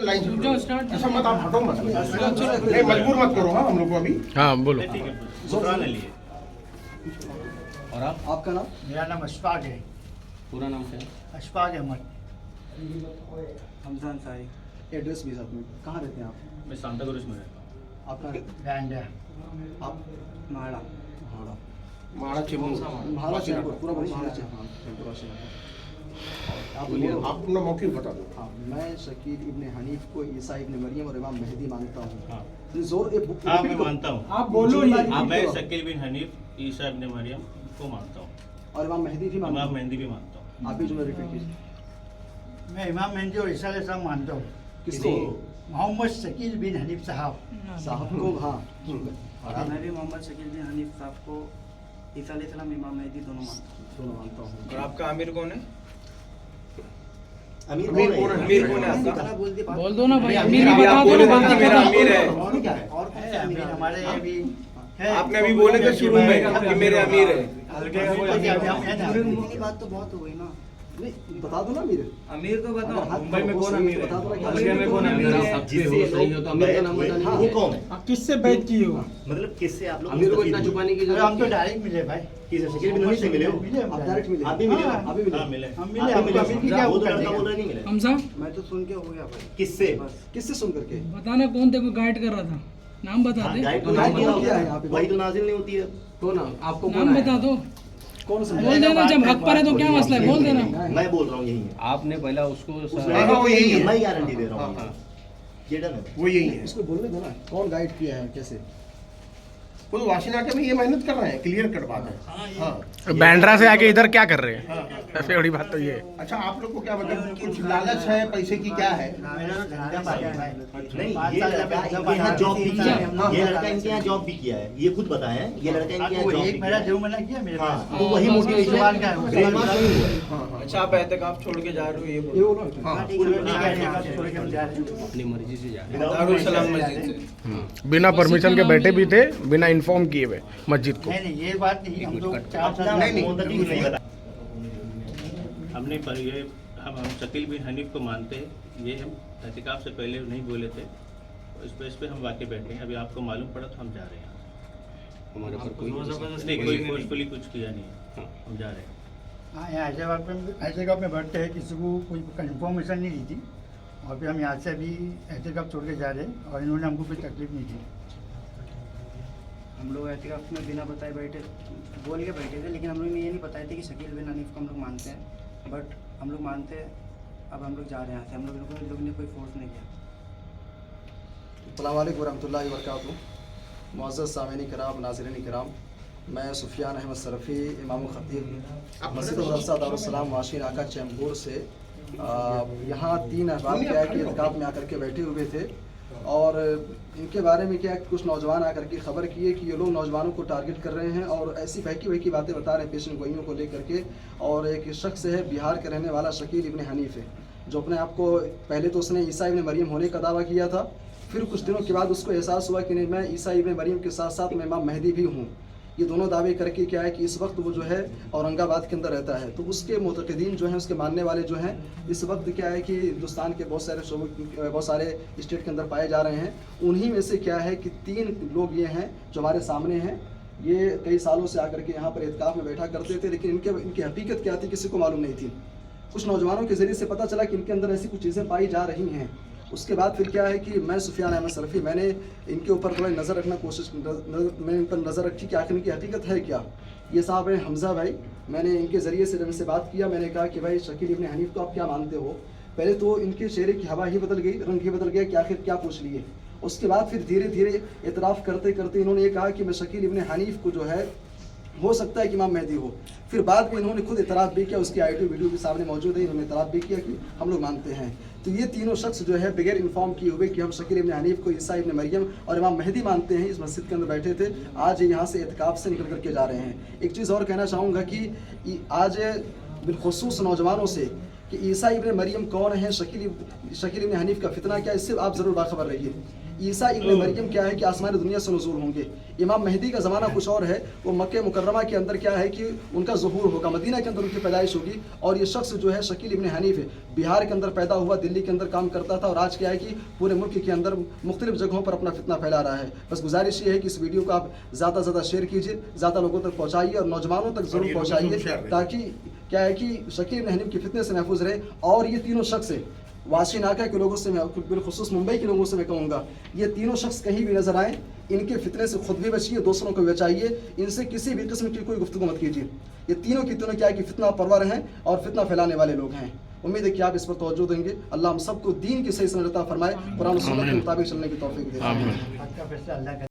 Line से ऐसा मत, आप हटो मत, नहीं मजबूर मत करो। हाँ हम लोग को अभी, हाँ बोलो। और आपका नाम? मेरा नाम अशफाक है। पूरा नाम क्या है? अशफाक अहमद। हमजान सारी। एड्रेस भी साथ में, कहाँ रहते हैं आप? मैं सांता क्रूज में रहता हूँ। आपका? बैंड आप? माड़ा। महाड़ा। माड़ा चिमू, महाड़ा चैनपुर, पूरा बोलिए। महाड़ा चैनपुर। आप बोलिए। आप अपना मौके बता दो। हाँ, मैं शकील इब्ने हनीफ को ईसा इब्ने मरियम और इमाम मेहदी मानता हूँ। हाँ। जोर ए बुक। हाँ मैं मानता हूँ। आप बोलो ये। मैं शकील बिन हनीफ ईसा इब्ने मरियम को मानता हूँ और इमाम मेहदी भी मानता इमाम हूँ। मेहदी भी मानता हूँ। आप भी जुमला रिपीट कीजिए। मैं इमाम मेहदी और ईसा अलैहिस्सलाम मानता हूँ। किसको? मोहम्मद शकील बिन हनीफ साहब। साहब को? हाँ। और मैं भी मोहम्मद शकील बिन हनीफ साहब को ईसा अलैहिस्सलाम इमाम मेहदी दोनों मानता हूँ। और आपका आमिर कौन है? अमीर कौन है? अमीर कौन है आपका? बोल दो ना भाई, अमीर अमीर आप बता दो बोले ना, थे कि मेरा अमीर है। और क्या है? और है अमीर हमारे अभी है। आपने अभी बोले थे शुरू में कि मेरे अमीर है। इतनी बात तो बहुत हो गई ना। नहीं, बता दो ना अमीर। अमीर तो बताओ, अगर हाथ मुंबई में को कौन सही अमीर बता दो ना है? कि हल्के में कौन अमीर अमीर है? है? सही हो तो अमीर का नाम बताना हाँ, नहीं वो है। कौन है? आप किससे बैठ किए हो? मतलब किससे आप लोग अमीर को इतना छुपाने की अरे जरूरत हम तो डायरेक्ट मिले भाई। किसे शकील बिन हनीफ से मिले हो? मिले आप डायरेक्ट मिले? आप भी मिले हो? आप भी मिले? हाँ मिले। हम मिले, हमको अमीर की क्या वो तो कर लड़का देगा? बोल रहा नहीं मिले। हमसा मैं तो सुन के हो गया भाई। किससे? बस किससे सुन करके? बताना कौन तेरे को गाइड कर रहा था, नाम बता हाँ, दे। गाइड तो गाइड नाम कौन किया है किया यहाँ पे? वही तो नाजिल नहीं होती है। कौन आपको कौन नाम है? बता दो, कौन समझा? बोल देना। जब हक पर है तो क्या मसला है, बोल देना। मैं बोल रहा हूँ यही है। आपने पहला उसको हाँ, वो यही है। मैं गारंटी दे रहा हाँ, हूँ। हाँ। ये डन है। वो यही है। इसको बोलने दो ना, कौन गाइड किया है, कैसे? वो तो वाशिनाटे में ये मेहनत कर रहे हैं, क्लियर कट बात है। हाँ बैंड्रा से आके इधर क्या कर रहे हैं? सबसे बड़ी बात तो ये है। अच्छा, आप लोग को क्या मतलब कुछ लालच है पैसे की, क्या है? मेरा तो धंधा पानी है भाई। नहीं, पाँच ये साल लड़का जब इनके यहाँ जॉब भी किया है। हाँ, ये लड़का इनके यहाँ जॉब भी किया है। ये खुद बताए हैं, ये लड़का इनके यहाँ आपको जॉब भी एक किया मेरा है। जो मना किया मेरे हाँ, पास। तो वही मोटिवेशन सवाल का है वो। ब्रेन वॉश नहीं हुआ है। अच्छा, आप एहतिकाफ छोड़ के जा रहे हो ये ये बोलो। बोलो। हाँ, पूरे में क्या है, आप छोड़ के हम जा रहे हैं। अपनी मर्जी से जा रहे दारुल सलाम मस्जिद से। बिना परमिशन के बैठे भी थे, बिना इन्फॉर्म किए हुए मस्जिद को। नहीं नहीं ये बात नहीं, हम लोग 4 साल नहीं, फोन तक नहीं बता। हमने पर ये हम शकील बिन हनीफ को मानते हैं, ये हम एहतिकाफ से पहले नहीं बोले थे। इस पे हम वाकई बैठे हैं। अभी आपको मालूम पड़ा तो हम जा रहे हैं। हमारे पर कोई नहीं, कोई फोर्सफुली कुछ किया नहीं है, हम जा रहे हैं। हाँ, यहाँ एहतिकाफ में बैठते हैं, किसी को कोई इन्फॉर्मेशन नहीं दी थी और फिर हम यहाँ से अभी एहतिकाफ छोड़ के जा रहे हैं और इन्होंने हमको कोई तकलीफ नहीं दी। हम लोग एहतिकाफ में बिना बताए बैठे, बोल के बैठे थे, लेकिन हम लोग ने ये नहीं बताए थे कि शकील बिन हनीफ को हम लोग मानते हैं। बट हम लोग मानते हैं। अब हम लोग जा रहे हैं यहाँ से। हम लोग ने कोई फोर्स नहीं किया। अस्सलाम वालेकुम वरहमतुल्लाहि वबरकातुहू। मुअज़्ज़ज़ सामीन किराम, नाज़रीन किराम, मैं सुफियान अहमद सरफ़ी, इमाम ख़तीब मस्जिद मदरसा दारुस्सलाम वाशिन आका चैम्बूर से यहाँ 3 अहबाब क्या है कि इत्काफ़ में आकर के बैठे हुए थे और इनके बारे में क्या है कि कुछ नौजवान आकर के खबर किए कि ये लोग नौजवानों को टारगेट कर रहे हैं और ऐसी बहकी बातें बता रहे हैं पेशन गोइयों को लेकर के। और एक शख्स है बिहार के रहने वाला शकील इब्ने हनीफ है, जो अपने आप को पहले तो उसने ईसा इब्ने मरियम होने का दावा किया था, फिर कुछ दिनों के बाद उसको एहसास हुआ कि नहीं, मैं ईसा इब्ने मरियम के साथ साथ मैं इमाम मेहदी भी हूँ। ये दोनों दावे करके क्या है कि इस वक्त वो जो है औरंगाबाद के अंदर रहता है। तो उसके मुतक़दीन जो हैं, उसके मानने वाले जो हैं, इस वक्त क्या है कि हिंदुस्तान के बहुत सारे स्टेट के अंदर पाए जा रहे हैं। उन्हीं में से क्या है कि 3 लोग ये हैं जो हमारे सामने हैं। ये कई सालों से आकर के यहाँ पर इत्काफ़ में बैठा करते थे, लेकिन इनकी हकीकत क्या थी किसी को मालूम नहीं थी। कुछ नौजवानों के ज़रिए से पता चला कि इनके अंदर ऐसी कुछ चीज़ें पाई जा रही हैं। उसके बाद फिर क्या है कि मैं सुफियान अहमद सरफ़ी, मैंने इनके ऊपर थोड़ा नज़र रखना मैंने इन पर नज़र रखी कि आखिर इनकी हकीकत है क्या। ये साहब हैं हमज़ा भाई, मैंने इनके ज़रिए से जब इनसे बात किया, मैंने कहा कि भाई शकील इब्ने हनीफ को आप क्या मानते हो। पहले तो इनके चेहरे की हवा ही बदल गई, रंग ही बदल गया कि आखिर क्या पूछ लिए। उसके बाद फिर धीरे धीरे इतराफ़ करते करते इन्होंने ये कहा कि मैं शकील इब्ने हनीफ को जो है हो सकता है कि इमाम मेहदी हो। फिर बाद में इन्होंने खुद इतराफ़ भी किया, उसकी आईटी वीडियो भी सामने मौजूद है, इन्होंने इतराफ़ भी किया कि हम लोग मानते हैं। तो ये तीनों शख्स जो है बगैर इन्फॉर्म किए हुए कि हम शकील इब्ने हनीफ को ईसा इब्ने मरियम और इमाम मेहदी मानते हैं, इस मस्जिद के अंदर बैठे थे। आज यहाँ से इत्काफ़ से निकल करके जा रहे हैं। एक चीज़ और कहना चाहूँगा कि आज बिलखुसूस नौजवानों से कि ईसा इब्ने मरियम कौन है, शकील इब्ने हनीफ का फितना क्या, इससे आप ज़रूर बाखबर रहिए। ईसा इब्न मरियम क्या है कि आसमानी दुनिया से नज़ूल होंगे। इमाम मेहदी का ज़माना कुछ और है, वो मक्के मुकर्रमा के अंदर क्या है कि उनका ज़ुहूर होगा, मदीना के अंदर उनकी पैदाइश होगी। और ये शख्स जो है शकील इब्न हनीफ है, बिहार के अंदर पैदा हुआ, दिल्ली के अंदर काम करता था और आज क्या है कि पूरे मुल्क के अंदर मुख्तलिफ जगहों पर अपना फितना फैला रहा है। बस गुजारिश ये है कि इस वीडियो को आप ज़्यादा से ज़्यादा शेयर कीजिए, ज़्यादा लोगों तक पहुँचाइए और नौजवानों तक ज़रूर पहुँचाइए, ताकि क्या है कि शकील इब्न हनीफ के फितने से महफूज रहे। और ये तीनों शख्स है, वाशी नाका के लोगों से मैं बिलखुसूस मुंबई के लोगों से मैं कहूँगा, ये तीनों शख्स कहीं भी नजर आए, इनके फितने से खुद भी बचिए, दूसरों को भी बचाइए, इनसे किसी भी किस्म की कोई गुफ्तगू मत कीजिए। ये तीनों की तीनों क्या है कि फितना परवर हैं और फितना फैलाने वाले लोग हैं। उम्मीद है कि आप इस पर तवज्जो देंगे। अल्लाह हम सबको दीन की सही समझता फरमाए, कुरान और सुन्नत के मुताबिक चलने की तौफीक दे। आपका फैसला अल्लाह का